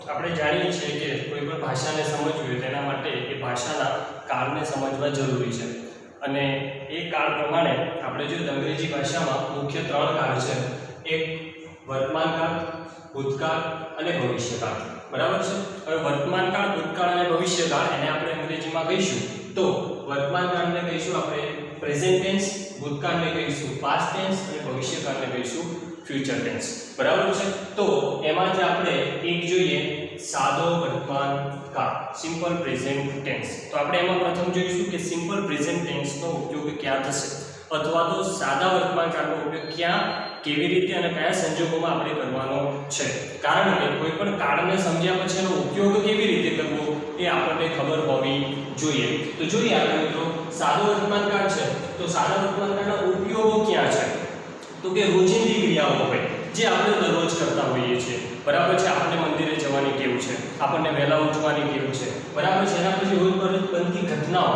આપણે જાણીએ છીએ કે કોઈ પણ ભાષાને સમજવી હોય તેના માટે એ ભાષાના કાળને સમજવા જરૂરી છે અને એ કાળ પ્રમાણે આપણે જોઈએ તો અંગ્રેજી ભાષામાં મુખ્ય 3 કાળ છે. એક વર્તમાન કાળ, ભૂતકાળ અને ભવિષ્યકાળ. બરાબર છે. હવે વર્તમાન કાળ, ભૂતકાળ અને ભવિષ્યકાળ એને આપણે અંગ્રેજીમાં કહીશું તો વર્તમાન કાળને કહીશું આપણે પ્રેઝન્ટ ટેન્સ, ભૂતકાળને કહીશું પાસ્ટ ટેન્સ અને ભવિષ્યકાળને કહીશું ફ્યુચર ટેન્સ. બરાબર છે. તો એમાંથી આપણે એક જોઈએ સાદો વર્તમાન કાળ, સિમ્પલ પ્રેઝન્ટ ટેન્સ. તો આપણે એમાં પ્રથમ જોઈશું કે સિમ્પલ પ્રેઝન્ટ ટેન્સનો ઉપયોગ ક્યાં થશે અથવા તો સાદા વર્તમાન કાળનો ઉપયોગ ક્યાં, કેવી રીતે અને કયા સંજોગોમાં આપણે કરવાનો છે. કારણ કે કોઈ પણ કાળને સમજ્યા પછી એનો ઉપયોગ કેવી રીતે કરવો એ આપણને ખબર હોવી જોઈએ. તો જોઈએ આપણે મિત્રો, સાદો વર્તમાન કાળ છે તો સાદા વર્તમાન કાળના ઉપયોગો ક્યાં છે? તો કે રોજિંદી ક્રિયાઓ હોય જે આપણે દરરોજ કરતા હોઈએ છીએ. બરાબર છે. આપણે મંદિરે જવાની ટેવ છે, આપણને વહેલા ઉઠવાની ટેવ છે. બરાબર છે. એના પછી રોજબરોજ બનતી ઘટનાઓ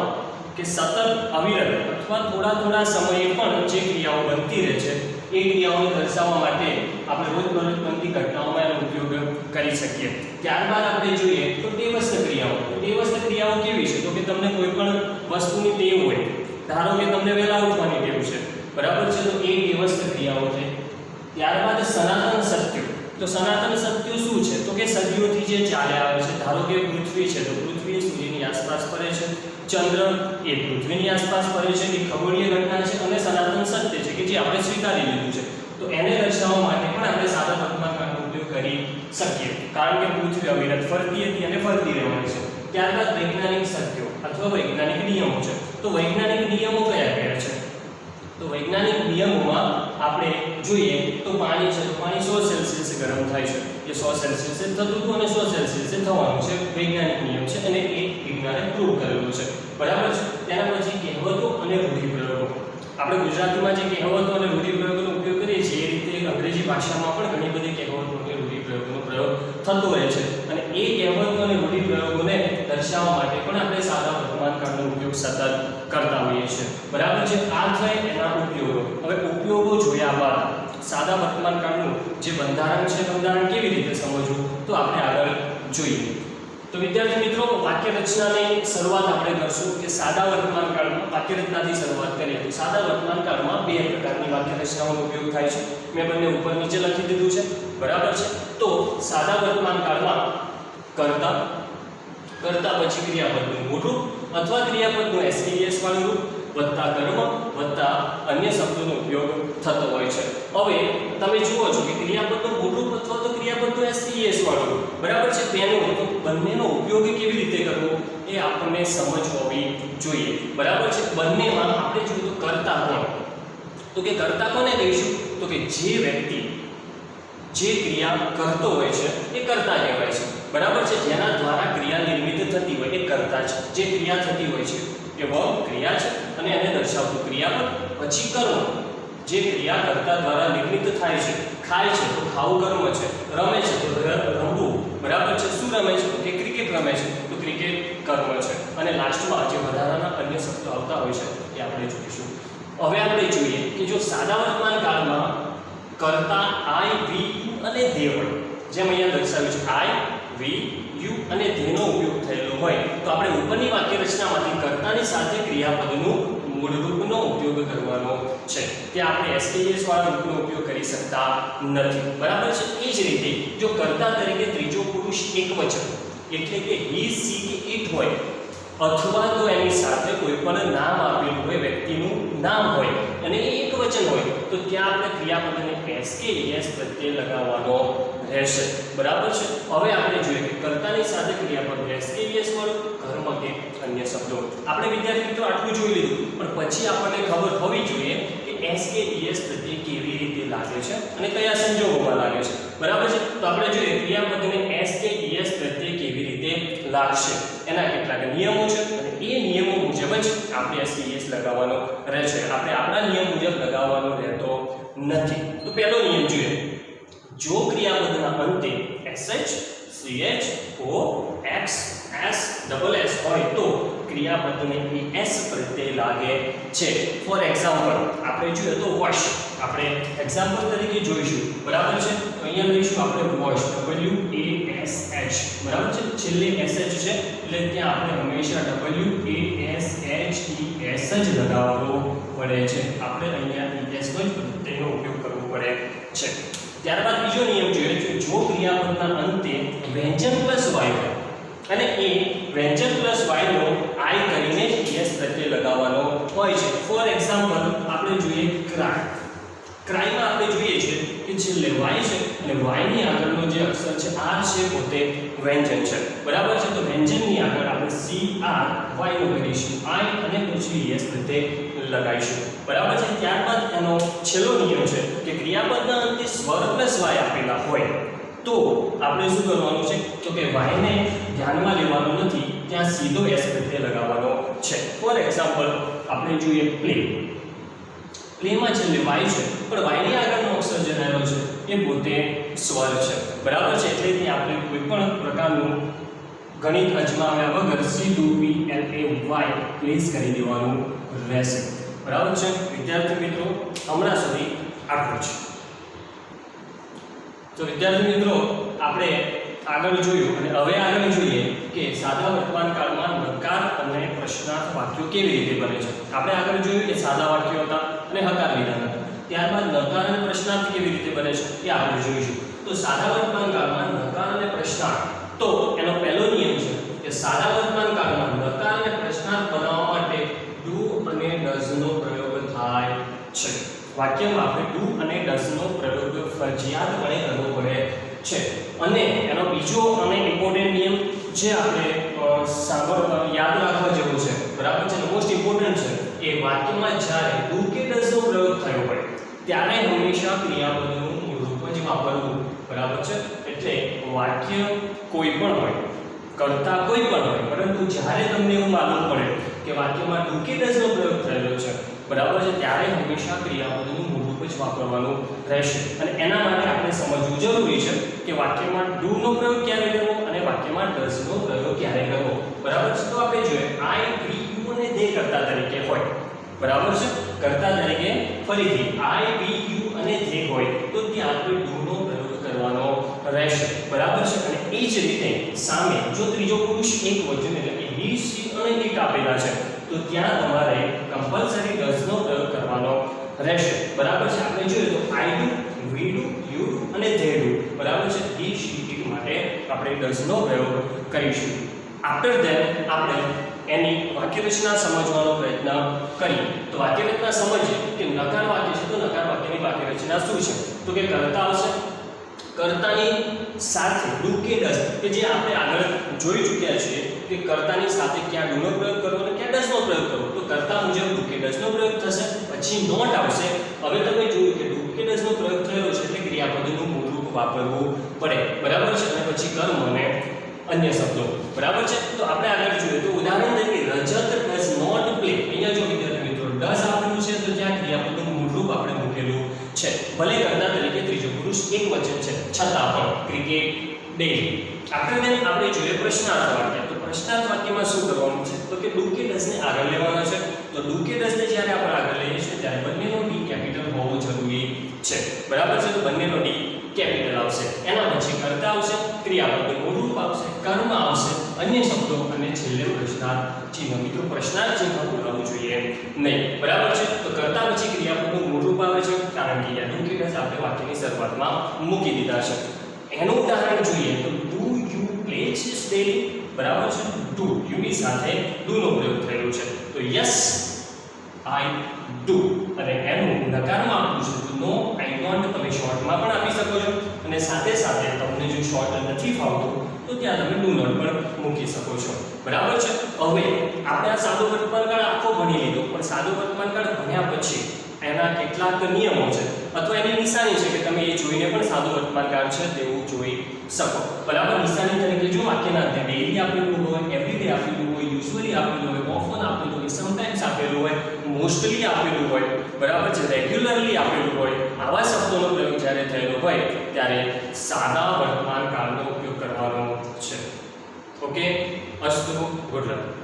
કે સતત અવિરત અથવા થોડા સમયે પણ જે ક્રિયાઓ બનતી રહે છે એ ક્રિયાઓને દર્શાવવા માટે આપણે રોજબરોજ બનતી ઘટનાઓમાં એનો ઉપયોગ કરી શકીએ. ત્યારબાદ આપણે જોઈએ તો ટેવસ્થ ક્રિયાઓ. ટેવસ્થ ક્રિયાઓ કેવી છે? તો કે તમને કોઈ પણ વસ્તુની ટેવ હોય, ધારો કે તમને વહેલા ઉઠવાની ટેવ છે. બરાબર છે. તો એ ટેવસ્થ ક્રિયાઓ છે. ત્યારબાદ સનાતન સત્યો. તો સનાતન સત્યો શું છે? તો કે સદીઓથી જે ચાલ્યા આવે છે. ધારો કે પૃથ્વી છે તો પૃથ્વી સૂર્યની આસપાસ ફરે છે, ચંદ્ર એ પૃથ્વીની આસપાસ ફરે છે, એ ખગોળીય ઘટના છે અને સનાતન સત્ય છે કે જે આપણે સ્વીકારી લીધું છે. તો એને દર્શાવવા માટે પણ આપણે સાદા વર્તમાન કાળનો ઉપયોગ કરી શકીએ, કારણ કે પૃથ્વી અવિરત ફરતી હતી અને ફરતી રહેવાની છે. ત્યારબાદ વૈજ્ઞાનિક સત્યો અથવા વૈજ્ઞાનિક નિયમો છે. તો વૈજ્ઞાનિક નિયમો કયા કયા છે? તો વૈજ્ઞાનિક નિયમોમાં આપણે જોઈએ તો પાણી છે તો પાણી 100 સેલ્સિયસ ગરમ થાય છે. એ 100 સેલ્સિયસ થતું હતું અને 100 સેલ્સિયસ થવાનું છે. વૈજ્ઞાનિક નિયમ છે અને એ વિજ્ઞાને પ્રૂવ કરેલું છે. બરાબર છે. તેના પછી કહેવતો અને રૂઢિપ્રયોગો. આપણે ગુજરાતીમાં જે કહેવતો અને રૂઢિપ્રયોગોનો ઉપયોગ કરીએ છીએ એ રીતે અંગ્રેજી ભાષામાં પણ ઘણી બધી કહેવતો અને રૂઢિપ્રયોગોનો પ્રયોગ થતો રહે છે અને એ કહેવતો અને રૂઢિપ્રયોગોને દર્શાવવા માટે પણ આપણે સાદા વર્તમાન કાળનો ઉપયોગ સતત કરતા હોઈએ છીએ. બરાબર છે. આ થાય એના ઉપયોગો. હવે ઉપયોગો જોયા બાદ સાદા વર્તમાન કાળનું જે બંધારણ છે, બંધારણ કેવી રીતે સમજવું તો આપણે આગળ જોઈએ. તો વિદ્યાર્થી મિત્રો, વાક્ય રચનાની શરૂઆત આપણે કરશું કે સાદા વર્તમાન કાળમાં વાક્ય રચનાથી શરૂઆત કરીએ તો સાદા વર્તમાન કાળમાં 2 પ્રકારની વાક્ય રચનાઓનો ઉપયોગ થાય છે. મેં બંને ઉપર નીચે લખી દીધું છે. બરાબર છે. તો સાદા વર્તમાન કાળમાં કર્તા પછી ક્રિયાપદનું મૂળ રૂપ અથવા ક્રિયાપદનું SES વાળું રૂપ વત્તા કર્મ વત્તા અન્ય શબ્દોનો ઉપયોગ થતો હોય છે. હવે તમે જુઓ છો કે ક્રિયાપદનું મૂળ રૂપ અથવા તો ક્રિયાપદનું SES વાળું રૂપ. બરાબર છે. તેનો તો બંનેનો ઉપયોગ કેવી રીતે કરવો એ આપણને સમજ હોવી જોઈએ. બરાબર છે. બંનેમાં આપણે જોઈએ તો કર્તા કોણ? તો કે કર્તા કોને કહીશું? તો કે જે વ્યક્તિ જે ક્રિયા કરતો હોય છે એ કર્તા કહેવાય છે. બરાબર છે. જેના દ્વારા ક્રિયા નિર્મિત થતી હોય એ કર્તા છે. જે ક્રિયા થતી હોય છે એ વર્બ ક્રિયા છે અને એને દર્શાવતું ક્રિયાપદ. પછી કર્મ, જે ક્રિયા કર્તા દ્વારા નિર્મિત થાય છે. ખાય છે તો ખાવું કર્મ છે, રમે છે તો રમવું. બરાબર છે. શું રમે છે? તો કે ક્રિકેટ રમે છે તો ક્રિકેટ કર્મ છે. અને લાસ્ટમાં જે વધારાના અન્ય શબ્દો આવતા હોય છે એ આપણે જોઈશું. હવે આપણે જોઈએ કે જો સાદા વર્તમાન કાળમાં કર્તા આઈ, વી, યુ અને ધે હોય, જેમ અહીંયા દર્શાવ્યું છે આઈ, વી, યુ અને ધેનો ઉપયોગ થયેલો હોય તો આપણે ઉપરની વાક્ય રચનામાંથી કર્તાની સાથે ક્રિયાપદનું મૂળ રૂપનો ઉપયોગ કરવાનો છે. ત્યાં આપણે SES વાળા રૂપનો ઉપયોગ કરી શકતા નથી. બરાબર છે. એ જ રીતે જો કર્તા તરીકે ત્રીજો પુરુષ એકવચન એટલે કે હી, સી કે ઇટ હોય અથવા તો એની સાથે કોઈ પણ નામ આપેલું હોય, વ્યક્તિનું નામ હોય અને એ એકવચન હોય તો ત્યાં આપણે ક્રિયાપદને SKES પ્રત્યે લગાવવાનો રહેશે. બરાબર છે. હવે આપણે જોઈએ કે કર્તાની સાથે ક્રિયાપદ SKES વાળું, કર્મ કે અન્ય શબ્દો. આપણે વિદ્યાર્થી મિત્રો આટલું જોઈ લીધું પણ પછી આપણને ખબર હોવી જોઈએ કે SKES પ્રત્યે કેવી રીતે લાગે છે અને કયા સંજોગોમાં લાગે છે. બરાબર છે. તો આપણે જોઈએ ક્રિયાપદને SKES પ્રત્યે કેવી રીતે લાગશે એના કેટલાક નિયમો છે અને એ નિયમો મુજબ જ આપણે SKES લગાવવાનો રહેશે. આપણે આપણા નિયમ મુજબ લગાવવાનો રહેતો નથી. તો પહેલો નિયમ જોઈએ. જો ક્રિયાપદના અંતે SH, CH, O, X, S, SS હોય તો ક્રિયાપદને ES પ્રત્યે લાગે છે. ફોર એક્ઝામ્પલ આપણે જોઈએ તો વોશ. આપણે એક્ઝામ્પલ તરીકે જોઈશું. બરાબર છે. તો અહીંયા લઈશું આપણે વોશ, WASH. એટલે ત્યાં આપણે હંમેશા WASHES જ લગાવવો પડે છે. આપણે અહીંયા ES નો તેનો ઉપયોગ કરવો પડે છે. ત્યારબાદ બીજો નિયમ જોઈએ છે, જો ક્રિયાપદના અંતે વ્યંજન પ્લસ y અને એ વ્યંજન પ્લસ y નો I કરીને જ ES પ્રત્યય લગાવવાનો હોય છે. ફોર એક્ઝામ્પલ આપણે જોઈએ ક્રાઈમાં આપણે જોઈએ છે કે જે y છે અને y ની આગળનો જે અક્ષર છે r છે પોતે વ્યંજન છે. બરાબર છે. તો વ્યંજનની આગળ આપણે CR y નો કરીશું I અને પછી ES પ્રત્યય લગાવીશું. બરાબર છે. ત્યારબાદ એનો છેલ્લો નિયમ છે કે ક્રિયાપદના અંતે સ્વર પ્લસ y આપેલા હોય તો આપણે શું કરવાનું છે તો કે y ને ધ્યાનમાં લેવાનું નથી, ત્યાં સીધો s પ્રત્યય લગાવવાનો છે. ફોર એક્ઝામ્પલ આપણે જોઈએ પ્લેમાં છેલ્લે y છે પણ y ની આગળનો અક્ષર જે રહેલો છે એ પોતે સ્વર છે. બરાબર છે. એટલે ત્યાં આપણે કોઈ પણ પ્રકારનું ગણિત અજમાવ્યા વગર સીધું PLAY પ્લેસ કરી દેવાનું રહેશે. બરાબર છે વિદ્યાર્થી મિત્રો, હમણાં સુધી આટલું છે. તો વિદ્યાર્થી મિત્રો આપણે આગળ જોયું અને હવે આગળ જોઈએ કે સાદા વર્તમાન કાળમાં નકાર અને પ્રશ્નાર્થ વાક્યો કેવી રીતે બને છે. આપણે આગળ જોયું કે સાદા વાક્યો હતા અને હકાર લીધા હતા. ત્યારબાદ નકાર અને પ્રશ્નાર્થ કેવી રીતે બને છે એ આપણે જોઈશું. તો સાદા વર્તમાન કાળમાં નકાર અને પ્રશ્નાર્થ, તો એનો પહેલો નિયમ છે કે સાદા વર્તમાન કાળમાં નકાર અને પ્રશ્નાર્થ બનાવવા માટે ડુ અને ડઝ નો પ્રયોગ થાય છે. વાક્યમાં આપણે ડુ અને ડઝ નો પ્રયોગ ફરજિયાતપણે કરવો પડે છે. અને એનો બીજો અને ઇમ્પોર્ટન્ટ નિયમ જે આપણે યાદ રાખવા જેવો છે, બરાબર છે, મોસ્ટ ઇમ્પોર્ટન્ટ છે, એ વાક્યમાં જ્યારે ડુ કે ડઝ નો પ્રયોગ થયો હોય ત્યારે હંમેશા ક્રિયાપદનું મૂળરૂપ જ વાપરવું. બરાબર છે. એટલે વાક્ય કોઈ પણ હોય, કર્તા કોઈ પણ હોય, પરંતુ જ્યારે તમને એવું માલુમ પડે કે વાક્યમાં ડુ કે ડઝ નો પ્રયોગ થયેલો છે, બરાબર છે, ત્યારે હંમેશા ક્રિયાપદનું મૂળરૂપ જ વાપરવાનું રહેશે. અને એના માટે આપણે સમજવું જરૂરી છે કે વાક્યમાં ડુ નો પ્રયોગ ક્યારે કરવો અને વાક્યમાં ડઝ નો પ્રયોગ ક્યારે કરવો. બરાબર છે. તો આપણે જોઈએ I, we, you અને they કર્તા તરીકે હોય. બરાબર છે. કર્તા તરીકે ફરીથી I, we, you અને they હોય તો ત્યાં આપણે ડુ નો પ્રયોગ કરવાનો રહેશે. બરાબર છે. અને એ જ રીતે સામે જો ત્રીજો પુરુષ એક વચન એટલે કે he, she અને it આપેલા છે તો ત્યાં તમારે કમ્પલસરી ડઝ નો પ્રયોગ કરવાનો રહેશે. બરાબર છે. આપણે જોઈએ તો I do, we do, you do અને they do. બરાબર છે. he, she, it માટે આપણે ડઝ નો પ્રયોગ કરીશું. આફ્ટર ધેટ આપણે એની વાક્યરચના સમજવાનો પ્રયત્ન કરીએ. તો વાક્યરચના સમજીએ કે નકાર વાક્ય છે તો નકાર વાક્યની વાક્યરચના શું છે તો કે કર્તા આવશે, કર્તાની સાથે ડુ કે ડઝ કે જે આપણે આગળ જોઈ ચૂક્યા છીએ કે કર્તાની સાથે ક્યાં ડુ નો પ્રયોગ કરવો અને ક્યાં ડઝ નો પ્રયોગ કરવો. તો કર્તા મુજબ ડુ કે ડઝ નો પ્રયોગ થશે, પછી નોટ આવશે. હવે તમે જોયું કે ડુ કે ડઝ નો પ્રયોગ થયો છે એટલે ક્રિયાપદનું મૂળરૂપ વાપરવું પડે. બરાબર છે. અને પછી કર્મ અને અન્ય શબ્દો. બરાબર છે. તો આપણે આગળ જોઈએ તો ઉદાહરણ તરીકે રજત ડઝ નોટ પ્લે. અહીંયા જો વિદ્યાર્થી મિત્રો ડઝ આપેલું છે તો ત્યાં ક્રિયાપદનું મૂળરૂપ આપણે મૂકેલું છે. ભલે કર્તા તરીકે ત્રીજો પુરુષ એક વચન છે છતાં પણ ક્રિકેટ ડેલી. આપણે જોઈએ પ્રશ્નાર્થ વાક્ય. તો પ્રશ્નાર્થ વાક્યમાં શું કરવાનું છે તો કે ડુ કે ડઝ ને આગળ લેવાના છે. તો ડુ કે ડઝ ને જ્યારે આપણે આગળ લઈએ છીએ ત્યારે બંનેનો ડી કેપિટલ હોવો જરૂરી છે. બરાબર છે. તો બંનેનો ડી કેપિટલ આવશે. એના પછી કર્તા આવશે, ક્રિયાપદનું મૂળરૂપ આવશે, કર્મ આવશે, અન્ય શબ્દો અને છેલ્લે પ્રશ્નાર્થ ચિહ્ન. મિત્રો પ્રશ્નાર્થ ચિહ્ન બોલવાનું જોઈએ નહીં. બરાબર છે. તો કર્તા પછી ક્રિયાપદનું મૂળરૂપ આવે છે કારણ કે ડુ કે ડઝ આપણે વાક્યની શરૂઆતમાં મૂકી દીધા છે. એનું ઉદાહરણ જોઈએ તો do you play chess daily. બરાબર છે. ડુ યુ ની સાથે ડુ નો પ્રયોગ થયેલો છે તો યસ આઈ ડુ. અને એનું નકારમાં આપવું છે તો નો આઈ ડોન્ટ. તમે શોર્ટમાં પણ આપી શકો છો અને સાથે સાથે તમને જો શોર્ટ નથી ફાવતું તો ત્યાં તમે ડુ નોટ પણ મૂકી શકો છો. બરાબર છે. હવે આપણે આ સાદો વર્તમાનકાળ આખો ભણી લીધો, પણ સાદો વર્તમાનકાળ ભણ્યા પછી એના કેટલાક નિયમો છે અથવા એની નિશાની છે કે તમે એ જોઈને પણ સાદો વર્તમાનકાળ છે તેવું જોઈ શકો. બરાબર. નિશાની તરીકે જો વાક્યના અંતે ડેઈલી આપેલું હોય, એવરીડે આપેલું હોય, યુઝ્યુઅલી આપેલું હોય, ઓફન આપેલું હોય, સમટાઈમ્સ આપેલું હોય, મોસ્ટલી આપેલું હોય, બરાબર છે, રેગ્યુલરલી આપેલું હોય, આવા શબ્દોનો પ્રયોગ જ્યારે થયેલો હોય ત્યારે સાદા વર્તમાન કાળનો ઉપયોગ કરવાનો છે. ઓકે. અસ્તુ. Good luck.